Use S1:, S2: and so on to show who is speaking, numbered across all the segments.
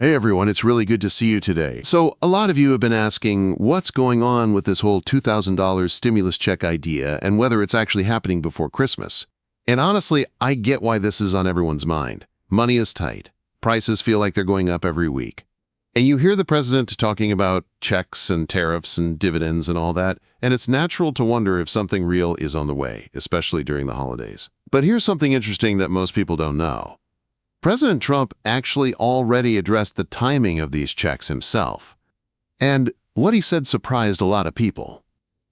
S1: Hey everyone, it's really good to see you today. So, a lot of you have been asking what's going on with this whole $2,000 stimulus check idea and whether it's actually happening before Christmas. And honestly, I get why this is on everyone's mind. Money is tight. Prices feel like they're going up every week. And you hear the president talking about checks and tariffs and dividends and all that, and it's natural to wonder if something real is on the way, especially during the holidays. But here's something interesting that most people don't know. President Trump actually already addressed the timing of these checks himself. And what he said surprised a lot of people.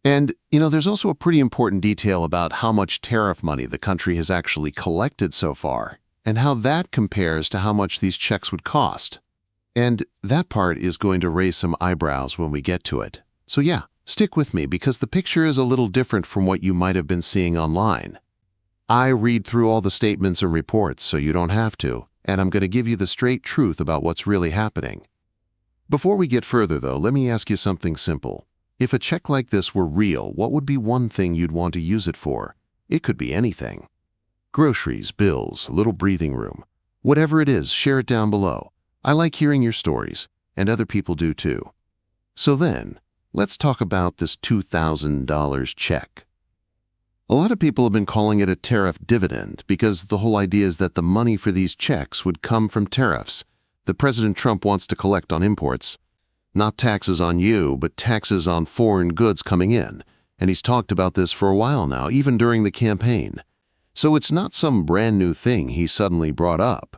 S1: And, there's also a pretty important detail about how much tariff money the country has actually collected so far, and how that compares to how much these checks would cost. And that part is going to raise some eyebrows when we get to it. So yeah, stick with me because the picture is a little different from what you might have been seeing online. I read through all the statements and reports so you don't have to, and I'm going to give you the straight truth about what's really happening. Before we get further, though, let me ask you something simple. If a check like this were real, what would be one thing you'd want to use it for? It could be anything. Groceries, bills, a little breathing room. Whatever it is, share it down below. I like hearing your stories, and other people do too. So then, let's talk about this $2,000 check. A lot of people have been calling it a tariff dividend because the whole idea is that the money for these checks would come from tariffs that President Trump wants to collect on imports. Not taxes on you, but taxes on foreign goods coming in. And he's talked about this for a while now, even during the campaign. So it's not some brand new thing he suddenly brought up.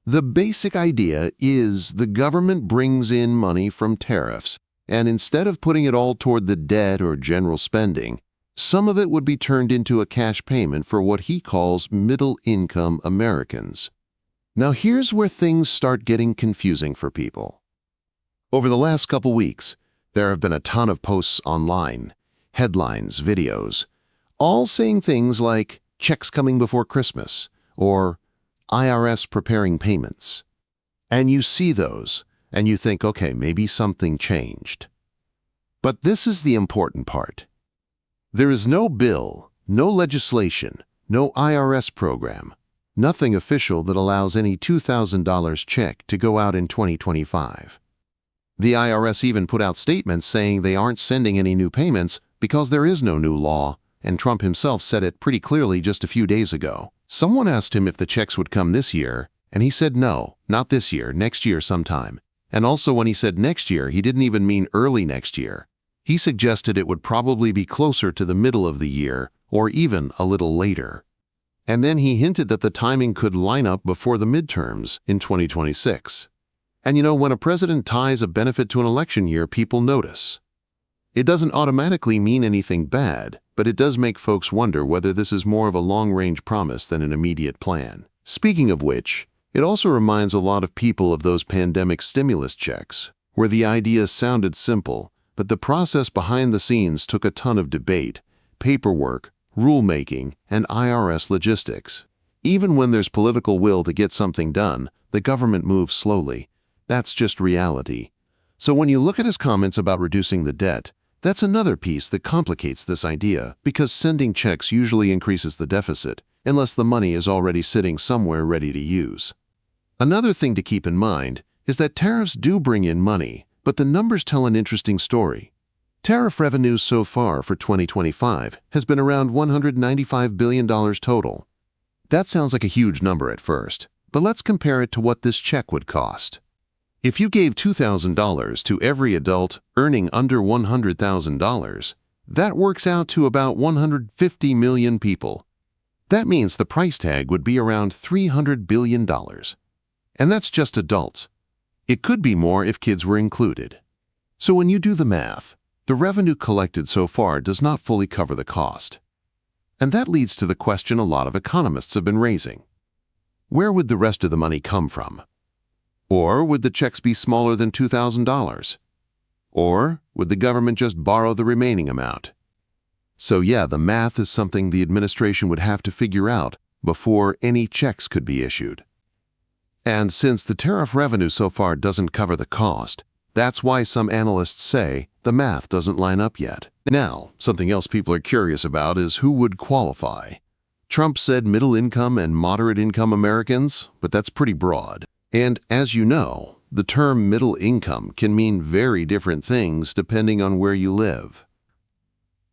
S1: The basic idea is the government brings in money from tariffs, and instead of putting it all toward the debt or general spending, some of it would be turned into a cash payment for what he calls middle-income Americans. Now here's where things start getting confusing for people. Over the last couple weeks, there have been a ton of posts online, headlines, videos, all saying things like checks coming before Christmas or IRS preparing payments. And you see those, and you think, okay, maybe something changed. But this is the important part. There is no bill, no legislation, no IRS program, nothing official that allows any $2,000 check to go out in 2025. The IRS even put out statements saying they aren't sending any new payments because there is no new law, and Trump himself said it pretty clearly just a few days ago. Someone asked him if the checks would come this year, and he said no, not this year, next year sometime. And also when he said next year, he didn't even mean early next year. He suggested it would probably be closer to the middle of the year, or even a little later. And then he hinted that the timing could line up before the midterms in 2026. And when a president ties a benefit to an election year, people notice. It doesn't automatically mean anything bad, but it does make folks wonder whether this is more of a long-range promise than an immediate plan. Speaking of which, it also reminds a lot of people of those pandemic stimulus checks, where the idea sounded simple, but the process behind the scenes took a ton of debate, paperwork, rulemaking, and IRS logistics. Even when there's political will to get something done, the government moves slowly. That's just reality. So when you look at his comments about reducing the debt, that's another piece that complicates this idea because sending checks usually increases the deficit, unless the money is already sitting somewhere ready to use. Another thing to keep in mind is that tariffs do bring in money, but the numbers tell an interesting story. Tariff revenue so far for 2025 has been around $195 billion total. That sounds like a huge number at first, but let's compare it to what this check would cost. If you gave $2,000 to every adult earning under $100,000, that works out to about 150 million people. That means the price tag would be around $300 billion. And that's just adults. It could be more if kids were included. So when you do the math, the revenue collected so far does not fully cover the cost. And that leads to the question a lot of economists have been raising. Where would the rest of the money come from? Or would the checks be smaller than $2,000? Or would the government just borrow the remaining amount? So yeah, the math is something the administration would have to figure out before any checks could be issued. And since the tariff revenue so far doesn't cover the cost, that's why some analysts say the math doesn't line up yet. Now, something else people are curious about is who would qualify. Trump said middle-income and moderate-income Americans, but that's pretty broad. And as you know, The term middle income can mean very different things depending on where you live.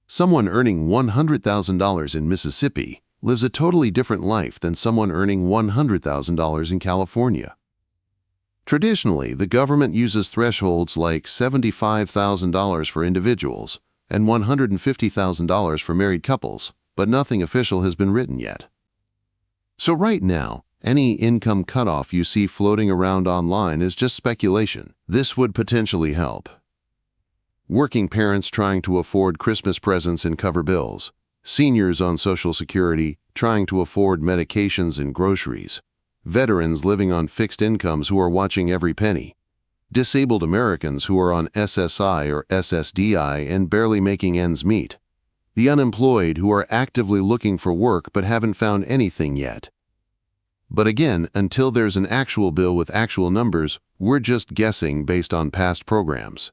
S1: Someone earning $100,000 in Mississippi lives a totally different life than someone earning $100,000 in California. Traditionally, the government uses thresholds like $75,000 for individuals and $150,000 for married couples, but nothing official has been written yet. So right now, any income cutoff you see floating around online is just speculation. This would potentially help. Working parents trying to afford Christmas presents and cover bills, seniors on Social Security trying to afford medications and groceries, veterans living on fixed incomes who are watching every penny, disabled Americans who are on SSI or SSDI and barely making ends meet, the unemployed who are actively looking for work but haven't found anything yet. But again, until there's an actual bill with actual numbers, we're just guessing based on past programs.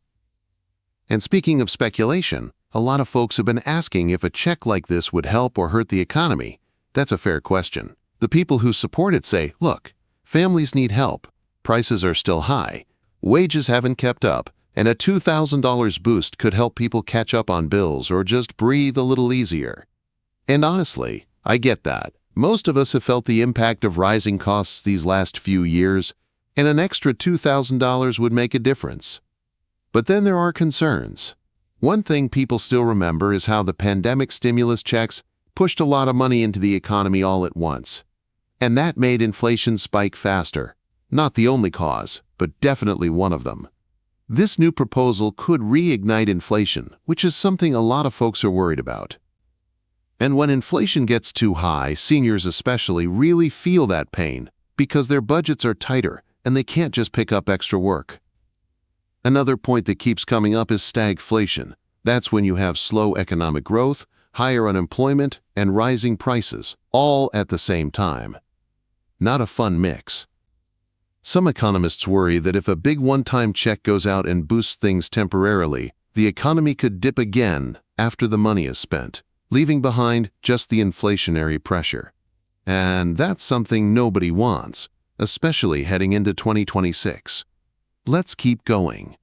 S1: And speaking of speculation, a lot of folks have been asking if a check like this would help or hurt the economy. That's a fair question. The people who support it say, look, families need help, prices are still high, wages haven't kept up, and a $2,000 boost could help people catch up on bills or just breathe a little easier. And honestly, I get that. Most of us have felt the impact of rising costs these last few years, and an extra $2,000 would make a difference. But then there are concerns. One thing people still remember is how the pandemic stimulus checks pushed a lot of money into the economy all at once. And that made inflation spike faster. Not the only cause, but definitely one of them. This new proposal could reignite inflation, which is something a lot of folks are worried about. And when inflation gets too high, seniors especially really feel that pain because their budgets are tighter and they can't just pick up extra work. Another point that keeps coming up is stagflation. That's when you have slow economic growth, higher unemployment, and rising prices, all at the same time. Not a fun mix. Some economists worry that if a big one-time check goes out and boosts things temporarily, the economy could dip again after the money is spent, leaving behind just the inflationary pressure. And that's something nobody wants, especially heading into 2026. Let's keep going.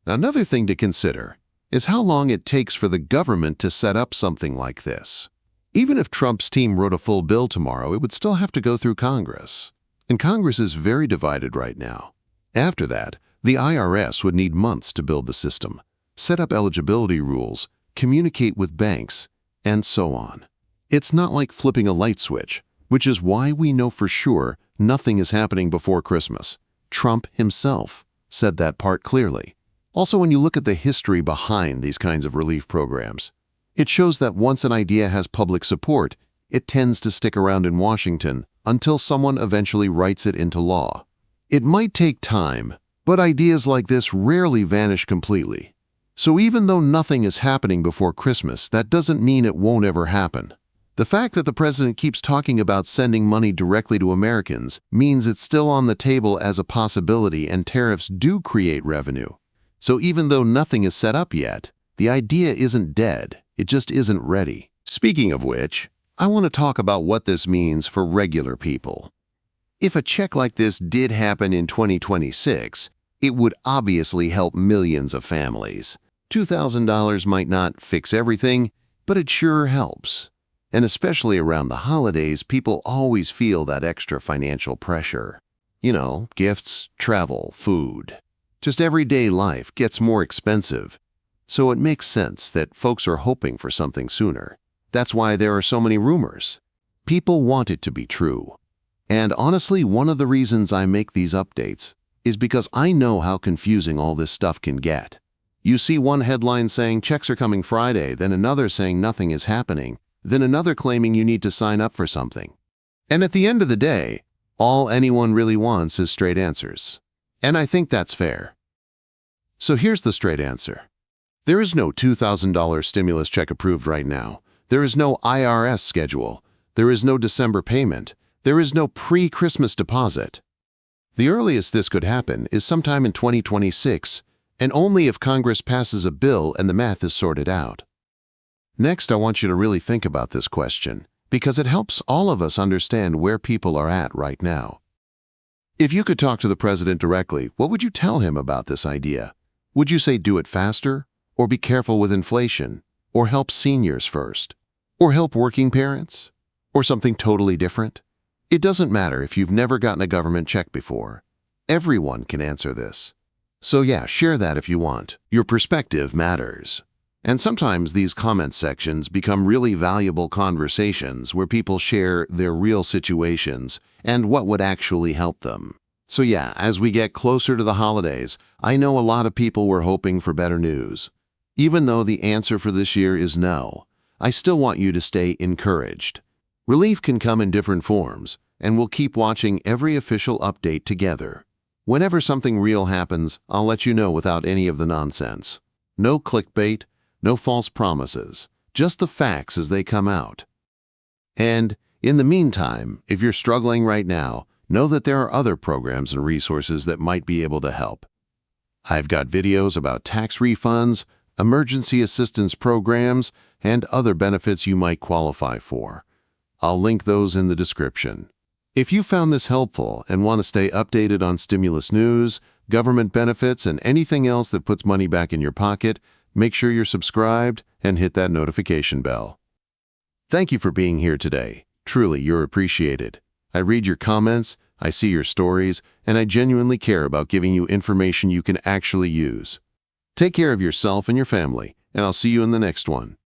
S1: Another thing to consider is how long it takes for the government to set up something like this. Even if Trump's team wrote a full bill tomorrow, it would still have to go through Congress. And Congress is very divided right now. After that, the IRS would need months to build the system, set up eligibility rules, communicate with banks, and so on. It's not like flipping a light switch, which is why we know for sure nothing is happening before Christmas. Trump himself said that part clearly. Also, when you look at the history behind these kinds of relief programs, it shows that once an idea has public support, it tends to stick around in Washington until someone eventually writes it into law. It might take time, but ideas like this rarely vanish completely. So even though nothing is happening before Christmas, that doesn't mean it won't ever happen. The fact that the president keeps talking about sending money directly to Americans means it's still on the table as a possibility, and tariffs do create revenue. So even though nothing is set up yet, the idea isn't dead, it just isn't ready. Speaking of which, I want to talk about what this means for regular people. If a check like this did happen in 2026, it would obviously help millions of families. $2,000 might not fix everything, but it sure helps. And especially around the holidays, people always feel that extra financial pressure. You know, gifts, travel, food. Just everyday life gets more expensive. So it makes sense that folks are hoping for something sooner. That's why there are so many rumors. People want it to be true. And honestly, one of the reasons I make these updates is because I know how confusing all this stuff can get. You see one headline saying checks are coming Friday, then another saying nothing is happening, then another claiming you need to sign up for something. And at the end of the day, all anyone really wants is straight answers. And I think that's fair. So here's the straight answer. There is no $2,000 stimulus check approved right now. There is no IRS schedule. There is no December payment. There is no pre-Christmas deposit. The earliest this could happen is sometime in 2026, and only if Congress passes a bill and the math is sorted out. Next, I want you to really think about this question, because it helps all of us understand where people are at right now. If you could talk to the president directly, what would you tell him about this idea? Would you say do it faster? Or be careful with inflation? Or help seniors first? Or help working parents? Or something totally different? It doesn't matter if you've never gotten a government check before. Everyone can answer this. So yeah, share that if you want. Your perspective matters. And sometimes these comment sections become really valuable conversations where people share their real situations and what would actually help them. So yeah, as we get closer to the holidays, I know a lot of people were hoping for better news. Even though the answer for this year is no, I still want you to stay encouraged. Relief can come in different forms, and we'll keep watching every official update together. Whenever something real happens, I'll let you know without any of the nonsense. No clickbait, no false promises, just the facts as they come out. And in the meantime, if you're struggling right now, know that there are other programs and resources that might be able to help. I've got videos about tax refunds, emergency assistance programs, and other benefits you might qualify for. I'll link those in the description. If you found this helpful and want to stay updated on stimulus news, government benefits, and anything else that puts money back in your pocket, make sure you're subscribed and hit that notification bell. Thank you for being here today. Truly, you're appreciated. I read your comments, I see your stories, and I genuinely care about giving you information you can actually use. Take care of yourself and your family, and I'll see you in the next one.